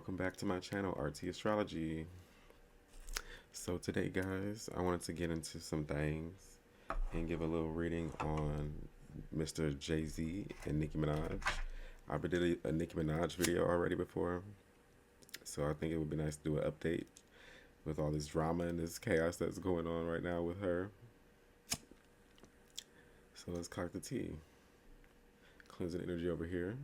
Welcome back to my channel, RT Astrology. So today, guys, I wanted to get into some things and give a little reading on Mr. Jay-Z and Nicki Minaj. I did a Nicki Minaj video already before, so I think it would be nice to do an update with all this drama and this chaos that's going on right now with her. So let's collect the tea. Cleansing energy over here.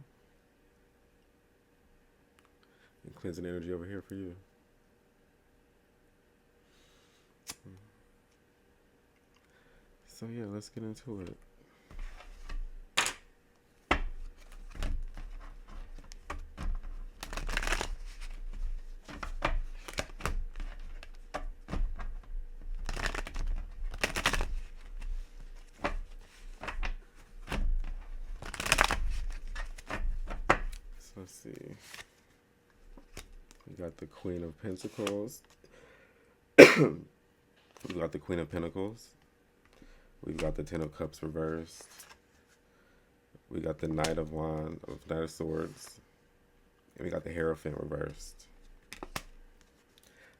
And cleansing energy over here for you. So yeah, let's get into it. So let's see. We got the Queen of Pentacles. We got the Queen of Pentacles. We've got the Ten of Cups reversed. We got the Knight of Swords. And we got the Hierophant reversed.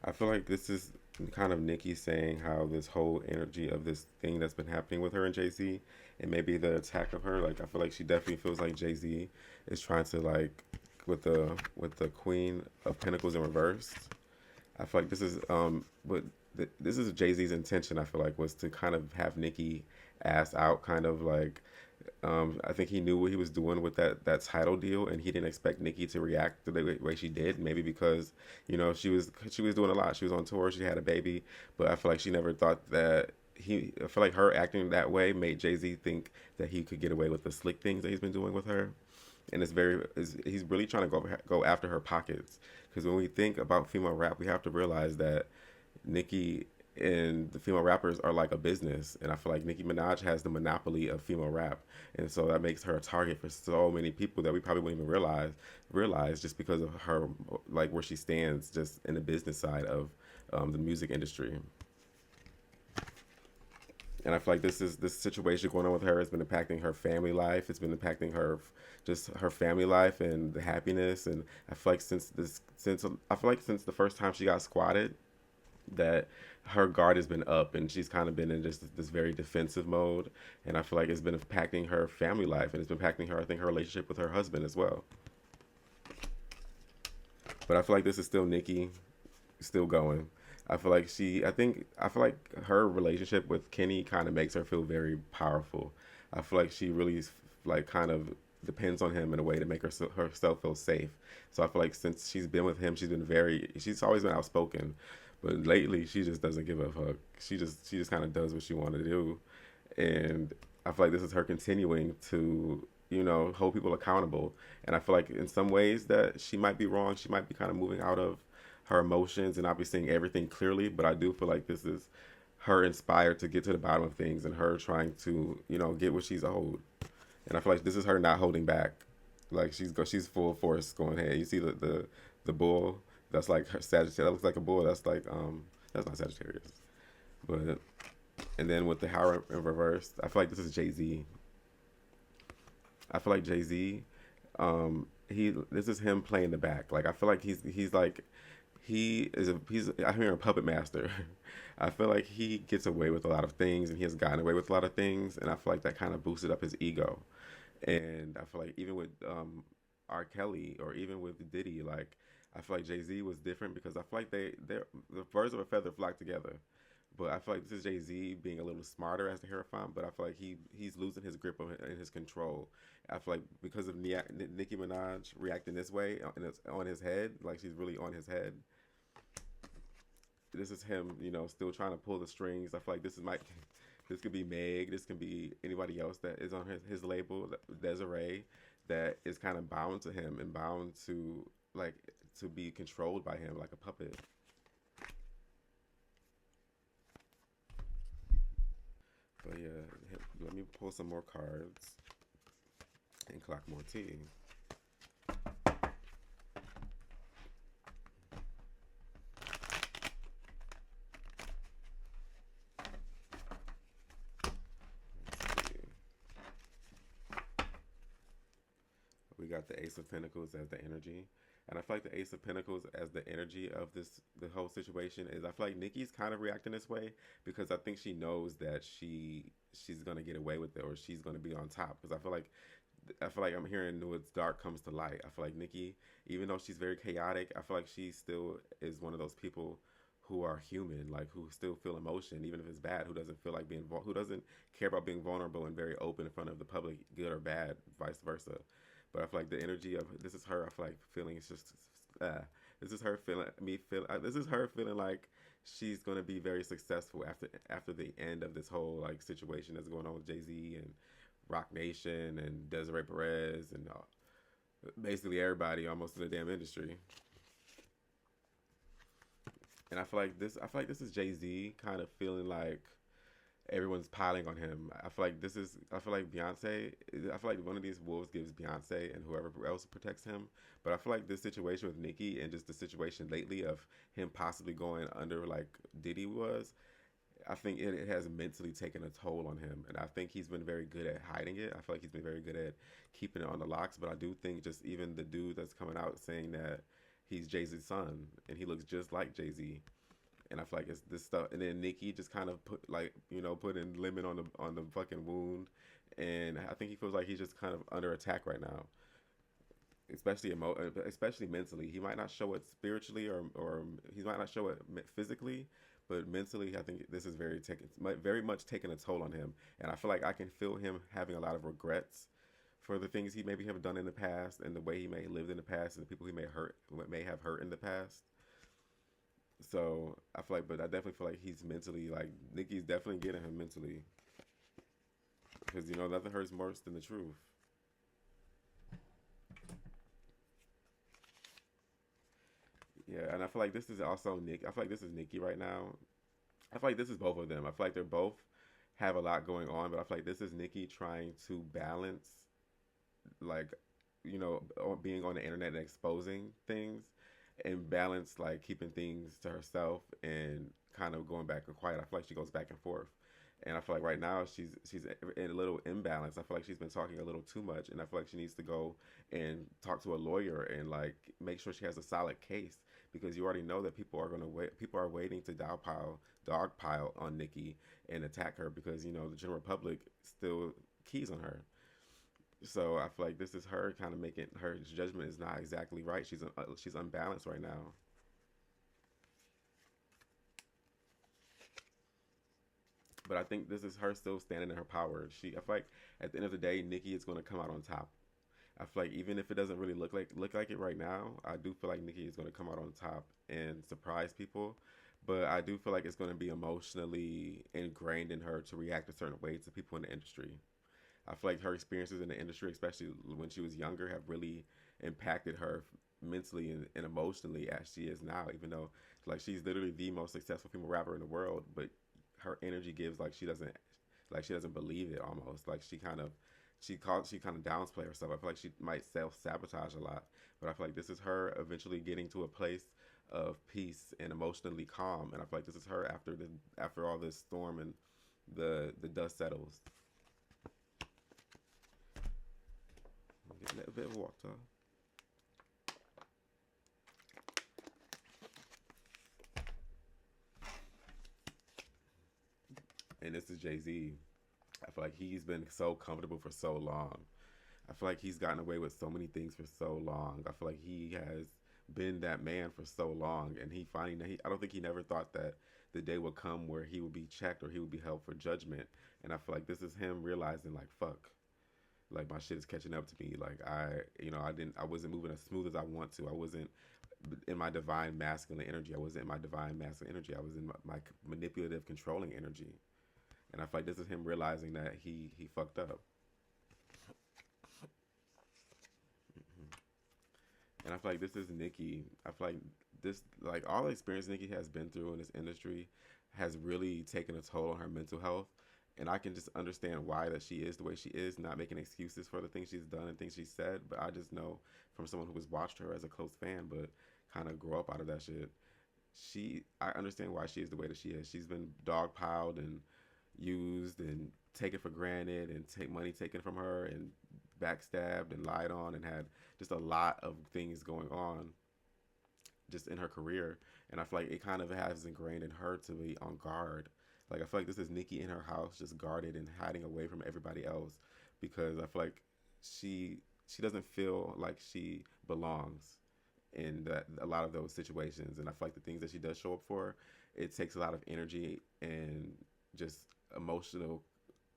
I feel like this is kind of Nicki saying how this whole energy of this thing that's been happening with her and Jay-Z, and maybe the attack of her, like I feel like she definitely feels like Jay-Z is trying to, like, with the Queen of Pentacles in reverse. I feel like this is this is Jay-Z's intention. I feel like was to kind of have Nicki ass out, kind of like. I think he knew what he was doing with that title deal, and he didn't expect Nicki to react the way she did. Maybe because she was doing a lot. She was on tour. She had a baby, but I feel like she never thought that I feel like her acting that way made Jay-Z think that he could get away with the slick things that he's been doing with her, and he's really trying to go after her pockets. Because when we think about female rap, we have to realize that Nicki and the female rappers are like a business, and I feel like Nicki Minaj has the monopoly of female rap, and so that makes her a target for so many people that we probably wouldn't even realize just because of her, like where she stands just in the business side of the music industry. And I feel like this situation going on with her has been impacting her family life. It's been impacting her family life and the happiness. And I feel like since the first time she got squatted, that her guard has been up, and she's kind of been in just this very defensive mode. And I feel like it's been impacting her family life, and it's been impacting her, I think, her relationship with her husband as well. But I feel like this is still Nicki, still going. I feel like her relationship with Kenny kind of makes her feel very powerful. I feel like she really like kind of depends on him in a way to make herself feel safe. So I feel like since she's been with him, she's always been outspoken, but lately she just doesn't give a fuck. She just kind of does what she wanted to do, and I feel like this is her continuing to hold people accountable. And I feel like in some ways that she might be wrong. She might be kind of moving out of her emotions and not be seeing everything clearly, but I do feel like this is her inspired to get to the bottom of things, and her trying to get what she's owed. And I feel like this is her not holding back. Like she's full force going ahead. You see the bull that's like her Sagittarius. That looks like a bull. That's like that's not Sagittarius. But and then with the Howard in reverse, I feel like this is Jay-Z. I feel like Jay-Z, this is him playing the back. Like I feel like he's like I'm hearing a puppet master. I feel like he gets away with a lot of things, and he has gotten away with a lot of things, and I feel like that kind of boosted up his ego. And I feel like even with R. Kelly, or even with Diddy, like I feel like Jay-Z was different because I feel like they're the birds of a feather flock together. But I feel like this is Jay-Z being a little smarter as the Hierophant, but I feel like he's losing his grip and his control. I feel like because of Nicki Minaj reacting this way, and it's on his head, like she's really on his head. This is him, still trying to pull the strings. I feel like this could be Meg, this could be anybody else that is on his label, Desiree, that is kind of bound to him and bound to be controlled by him like a puppet. But yeah, let me pull some more cards and clock more tea. We got the Ace of Pentacles as the energy. And I feel like the Ace of Pentacles as the energy of the whole situation is I feel like Nikki's kind of reacting this way because I think she knows that she's gonna get away with it or she's gonna be on top. Because I feel like I'm hearing what's dark comes to light. I feel like Nikki, even though she's very chaotic, I feel like she still is one of those people who are human, like who still feel emotion, even if it's bad. Who doesn't feel like who doesn't care about being vulnerable and very open in front of the public, good or bad, vice versa. But I feel like the energy of this is her. I feel like feeling is just this is her feeling this is her feeling like she's gonna be very successful after the end of this whole like situation that's going on with Jay Z and Rock Nation and Desiree Perez and basically everybody almost in the damn industry. And I feel like this is Jay Z kind of feeling like everyone's piling on him. I feel like Beyonce. I feel like one of these wolves gives Beyonce and whoever else protects him. But I feel like this situation with Nicki and just the situation lately of him possibly going under like Diddy was. I think it has mentally taken a toll on him, and I think he's been very good at hiding it. I feel like he's been very good at keeping it on the locks. But I do think just even the dude that's coming out saying that he's Jay Z's son and he looks just like Jay Z, and I feel like it's this stuff. And then Nicki just kind of put like putting lemon on the fucking wound, and I think he feels like he's just kind of under attack right now, especially mentally. He might not show it spiritually or he might not show it physically, but mentally, I think this is very much taking a toll on him. And I feel like I can feel him having a lot of regrets for the things he maybe have done in the past and the way he may have lived in the past and the people he may have hurt in the past. So I feel like, but I definitely feel like he's mentally like Nicki's definitely getting him mentally because nothing hurts worse than the truth. Yeah, and I feel like this is also Nick. I feel like this is Nicki right now. I feel like this is both of them. I feel like they're both have a lot going on, but I feel like this is Nicki trying to balance, like, being on the internet and exposing things, and balance like keeping things to herself and kind of going back and quiet. I feel like she goes back and forth. And I feel like right now she's in a little imbalance. I feel like she's been talking a little too much, and I feel like she needs to go and talk to a lawyer and like make sure she has a solid case because you already know that people are gonna wait. People are waiting to dogpile on Nicki and attack her because the general public still keys on her. So I feel like this is her kind of making her judgment is not exactly right. She's unbalanced right now. But I think this is her still standing in her power. I feel like at the end of the day, Nicki is going to come out on top. I feel like even if it doesn't really look like it right now, I do feel like Nicki is going to come out on top and surprise people. But I do feel like it's going to be emotionally ingrained in her to react a certain way to people in the industry. I feel like her experiences in the industry, especially when she was younger, have really impacted her mentally and emotionally as she is now. Even though, like, she's literally the most successful female rapper in the world, but her energy gives like she doesn't believe it almost. Like she kind of downplay herself. I feel like she might self sabotage a lot, but I feel like this is her eventually getting to a place of peace and emotionally calm. And I feel like this is her after all this storm and the dust settles. Get a little bit of water. And this is Jay Z. I feel like he's been so comfortable for so long. I feel like he's gotten away with so many things for so long. I feel like he has been that man for so long, and I don't think he never thought that the day would come where he would be checked or he would be held for judgment. And I feel like this is him realizing, like, fuck, like my shit is catching up to me. Like I wasn't moving as smooth as I want to. I wasn't in my divine masculine energy. I wasn't in my divine masculine energy. I was in my manipulative, controlling energy. And I feel like this is him realizing that he fucked up. And I feel like this is Nicki. I feel like like all the experience Nicki has been through in this industry has really taken a toll on her mental health. And I can just understand why that she is the way she is, not making excuses for the things she's done and things she said. But I just know from someone who has watched her as a close fan, but kind of grow up out of that shit. I understand why she is the way that she is. She's been dogpiled and used and taken for granted and take money taken from her and backstabbed and lied on and had just a lot of things going on just in her career. And I feel like it kind of has ingrained in her to be on guard. Like I feel like this is Nicki in her house, just guarded and hiding away from everybody else, because I feel like she doesn't feel like she belongs in that a lot of those situations. And I feel like the things that she does show up for, it takes a lot of energy and just emotional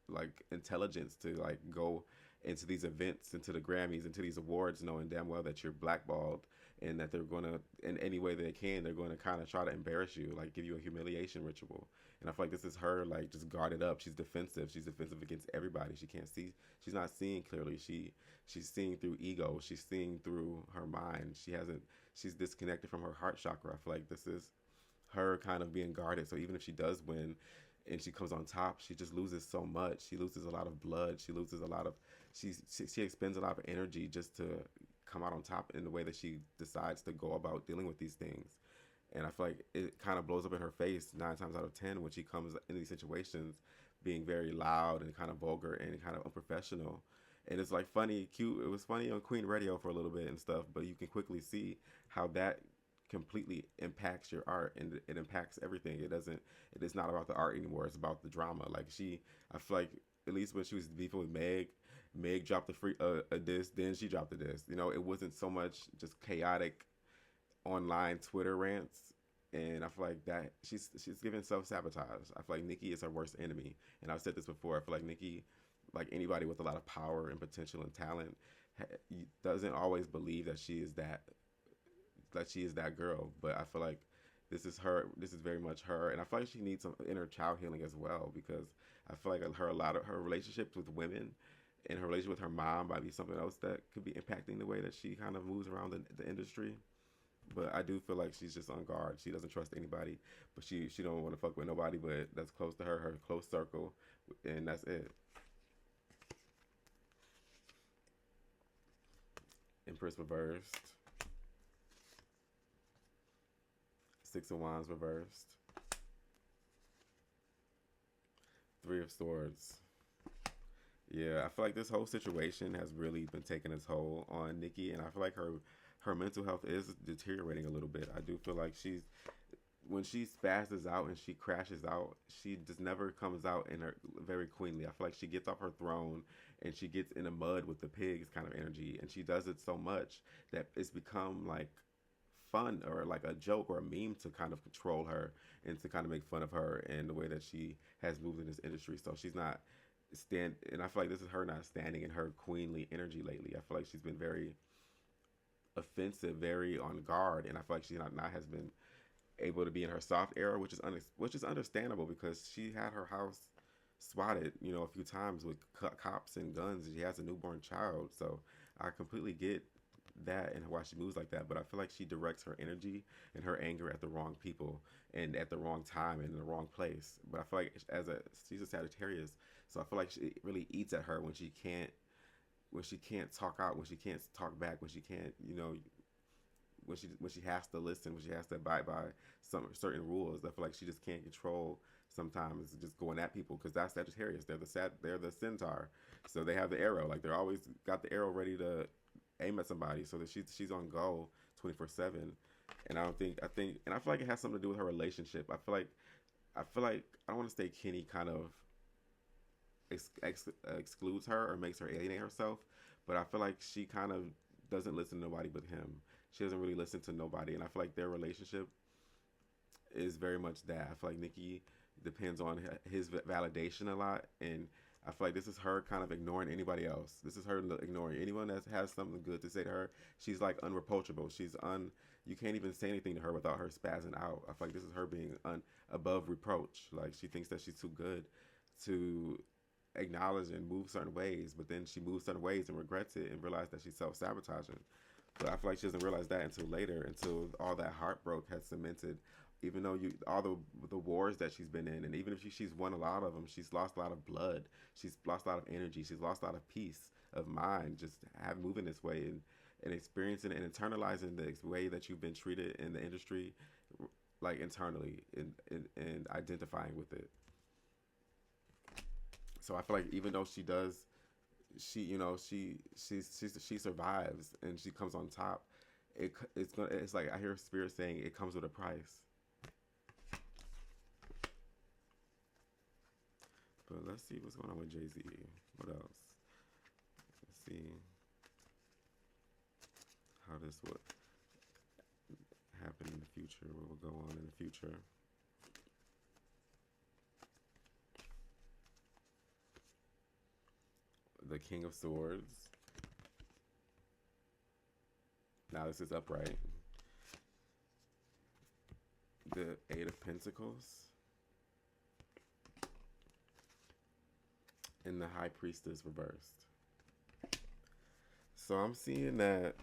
like intelligence to like go into these events, into the Grammys, into these awards, knowing damn well that you're blackballed and that they're gonna, in any way they can, they're going to kind of try to embarrass you, like give you a humiliation ritual. And I feel like this is her like just guarded up. She's defensive. She's defensive against everybody. She can't see. She's not seeing clearly. She's seeing through ego. She's seeing through her mind. She hasn't. She's disconnected from her heart chakra. I feel like this is her kind of being guarded. So even if she does win and she comes on top, she just loses so much. She loses a lot of blood. She loses a lot of, she expends a lot of energy just to come out on top in the way that she decides to go about dealing with these things. And I feel like it kind of blows up in her face 9 times out of 10 when she comes in these situations being very loud and kind of vulgar and kind of unprofessional. And it's like funny, cute. It was funny on Queen Radio for a little bit and stuff, but you can quickly see how that completely impacts your art, and it impacts everything. It is not about the art anymore. It's about the drama. Like I feel like at least when she was beefing with Meg dropped a diss, then she dropped a diss. You know, it wasn't so much just chaotic online Twitter rants. And I feel like that she's giving self-sabotage. I feel like Nicki is her worst enemy. And I've said this before. I feel like Nicki, like anybody with a lot of power and potential and talent, doesn't always believe that she is that girl. But I feel like this is her. This is very much her. And I feel like she needs some inner child healing as well, because I feel like a lot of her relationships with women and her relationship with her mom might be something else that could be impacting the way that she kind of moves around the industry. But I do feel like she's just on guard. She doesn't trust anybody, but she don't want to fuck with nobody but that's close to her close circle, and that's it. Empress reversed. Six of Wands reversed. Three of Swords. Yeah, I feel like this whole situation has really been taking its toll on Nicki, and I feel like her mental health is deteriorating a little bit. I do feel like when she spazzes out and she crashes out, she just never comes out in her very queenly. I feel like she gets off her throne and she gets in the mud with the pigs kind of energy, and she does it so much that it's become like fun or like a joke or a meme to kind of control her and to kind of make fun of her and the way that she has moved in this industry. So she's not and I feel like this is her not standing in her queenly energy lately. I feel like she's been very offensive, very on guard, and I feel like she not has been able to be in her soft era, which is understandable because she had her house swatted, you know, a few times with cops and guns, and she has a newborn child. So I completely get that and why she moves like that. But I feel like she directs her energy and her anger at the wrong people and at the wrong time and in the wrong place. But I feel like she's a Sagittarius, so I feel like it really eats at her when she can't talk out, when she can't talk back, when she can't, you know, when she has to listen, when she has to abide by some certain rules. I feel like she just can't control sometimes just going at people, because that's Sagittarius. They're the centaur, so they have the arrow. Like they're always got the arrow ready to aim at somebody, so that she's on go 24/7. And and I feel like it has something to do with her relationship. I feel like I don't want to say Kenny kind of excludes her or makes her alienate herself, but I feel like she kind of doesn't listen to nobody but him. She doesn't really listen to nobody, and I feel like their relationship is very much that. I feel like Nicki depends on his validation a lot, and I feel like this is her kind of ignoring anybody else. This is her ignoring anyone that has something good to say to her. She's like unreproachable. You can't even say anything to her without her spazzing out. I feel like this is her being above reproach. Like she thinks that she's too good to acknowledge and move certain ways, but then she moves certain ways and regrets it and realizes that she's self-sabotaging. But I feel like she doesn't realize that until later, until all that heartbreak has cemented. Even though all the wars that she's been in, and even if she's won a lot of them, she's lost a lot of blood. She's lost a lot of energy. She's lost a lot of peace of mind. Just moving this way and experiencing and internalizing the way that you've been treated in the industry, like internally and identifying with it. So I feel like even though she survives and she comes on top. It's like I hear spirit saying it comes with a price. But let's see what's going on with Jay-Z. What else? Let's see how this would happen in the future. What will go on in the future? The King of Swords. Now this is upright. The Eight of Pentacles. And the High Priestess reversed. So I'm seeing that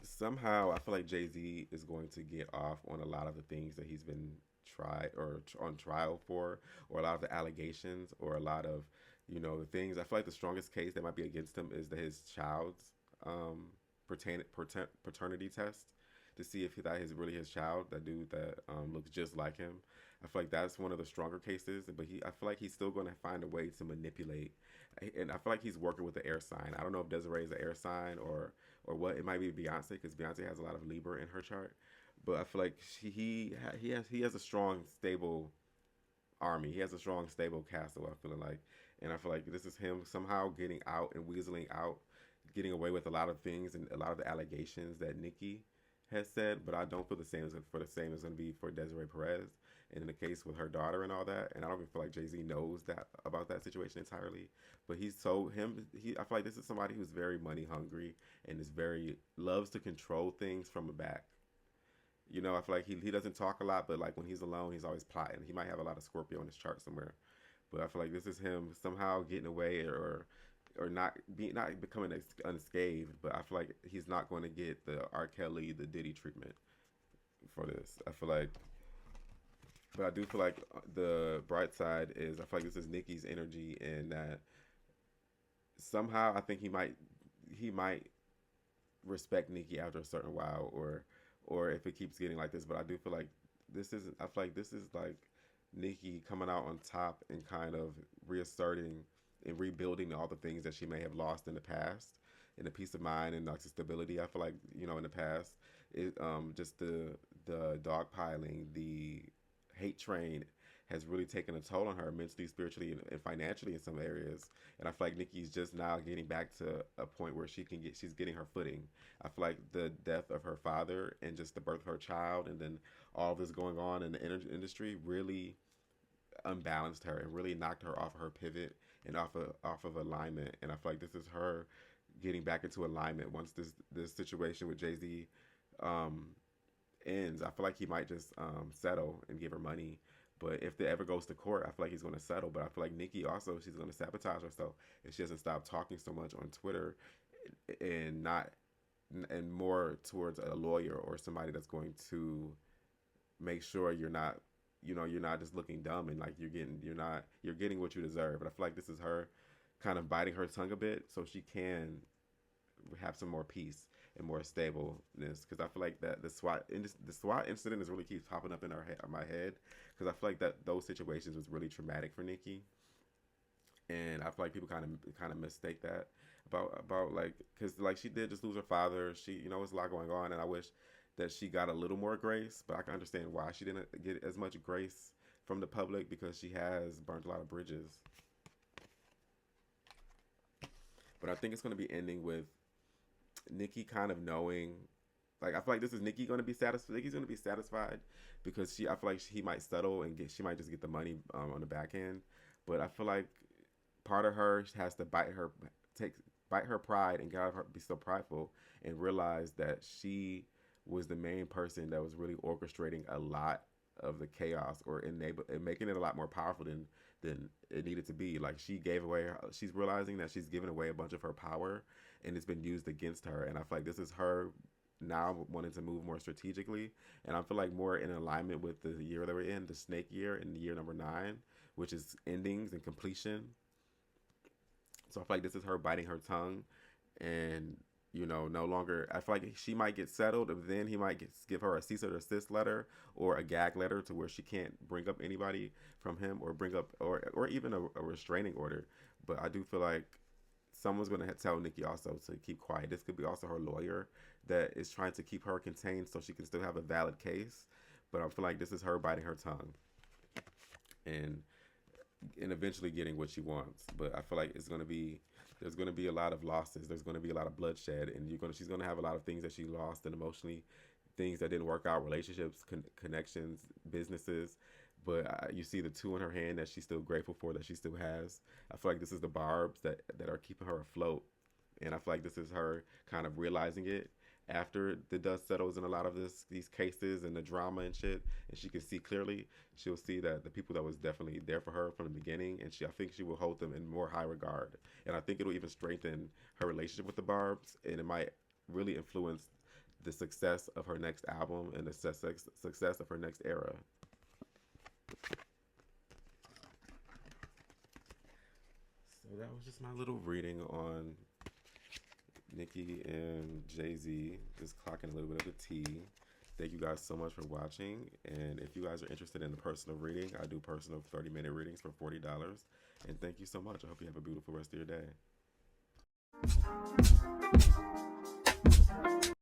somehow I feel like Jay-Z is going to get off on a lot of the things that he's been tried or on trial for, or a lot of the allegations, or a lot of, the things. I feel like the strongest case that might be against him is that his child's paternity test, to see if that is really his child, that dude that looks just like him. I feel like that's one of the stronger cases, but I feel like he's still going to find a way to manipulate, and I feel like he's working with the air sign. I don't know if Desiree is an air sign or what. It might be Beyonce, because Beyonce has a lot of Libra in her chart, but I feel like he has a strong, stable army. He has a strong, stable castle, I feel like. And I feel like this is him somehow getting out and weaseling out, getting away with a lot of things and a lot of the allegations that Nicki has said. But I don't feel the same as going to be for Desiree Perez, and in the case with her daughter and all that. And I don't even feel like Jay-Z knows that about that situation entirely. But I feel like this is somebody who's very money hungry and loves to control things from the back. I feel like he doesn't talk a lot, but like when he's alone, he's always plotting. He might have a lot of Scorpio in his chart somewhere, but I feel like this is him somehow getting away, or not becoming unscathed. But I feel like he's not going to get the R. Kelly, the Diddy treatment for this. I feel like, but I do feel like the bright side is I feel like this is Nicki's energy, and that somehow I think he might respect Nicki after a certain while, or if it keeps getting like this. But I do feel like I feel like this is like Nicki coming out on top and kind of reasserting and rebuilding all the things that she may have lost in the past, and the peace of mind and like the stability. I feel like, in the past, just the dogpiling, the hate train has really taken a toll on her mentally, spiritually, and financially in some areas. And I feel like Nicki's just now getting back to a point where she's getting her footing. I feel like the death of her father and just the birth of her child, and then all this going on in the energy industry, really unbalanced her and really knocked her off her pivot and off of alignment. And I feel like this is her getting back into alignment once this situation with Jay-Z ends. I feel like he might just settle and give her money. But if it ever goes to court, I feel like he's going to settle. But I feel like Nicki also, she's going to sabotage herself if she doesn't stop talking so much on Twitter, and more towards a lawyer or somebody that's going to make sure you're not just looking dumb, and like you're getting what you deserve. But I feel like this is her kind of biting her tongue a bit so she can have some more peace and more stableness, because I feel like that the SWAT incident is really keeps popping up in my head, because I feel like that those situations was really traumatic for Nicki, and I feel like people kind of mistake that about like, because like she did just lose her father. She there's a lot going on, and I wish that she got a little more grace, but I can understand why she didn't get as much grace from the public, because she has burnt a lot of bridges. But I think it's going to be ending with Nicki kind of knowing, like, I feel like this is Nicki going to be satisfied. Nicki's going to be satisfied because I feel like he might settle and she might just get the money on the back end. But I feel like part of her has to bite her pride and get out of her, be so prideful, and realize that she was the main person that was really orchestrating a lot of the chaos, or and making it a lot more powerful than it needed to be. Like, she's realizing that she's given away a bunch of her power, and it's been used against her. And I feel like this is her now wanting to move more strategically, and I feel like more in alignment with the year that we're in, the snake year, in the year number 9, which is endings and completion. So I feel like this is her biting her tongue, and no longer. I feel like she might get settled, but then he might give her a cease or desist letter or a gag letter to where she can't bring up anybody from him, or bring up or even a restraining order. But I do feel like someone's going to tell Nicki also to keep quiet. This could be also her lawyer that is trying to keep her contained so she can still have a valid case. But I feel like this is her biting her tongue and eventually getting what she wants. But I feel like there's going to be a lot of losses. There's going to be a lot of bloodshed, and she's going to have a lot of things that she lost and emotionally, things that didn't work out, relationships, connections, businesses. But you see the two in her hand that she's still grateful for, that she still has. I feel like this is the barbs that are keeping her afloat, and I feel like this is her kind of realizing it after the dust settles in a lot of these cases and the drama and shit, and she can see clearly. She'll see that the people that was definitely there for her from the beginning, and I think she will hold them in more high regard, and I think it'll even strengthen her relationship with the Barbs, and it might really influence the success of her next album and the success of her next era. So that was just my little reading on Nicki and Jay-Z, just clocking a little bit of the tea. Thank you guys so much for watching. And if you guys are interested in the personal reading, I do personal 30-minute readings for $40. And thank you so much. I hope you have a beautiful rest of your day.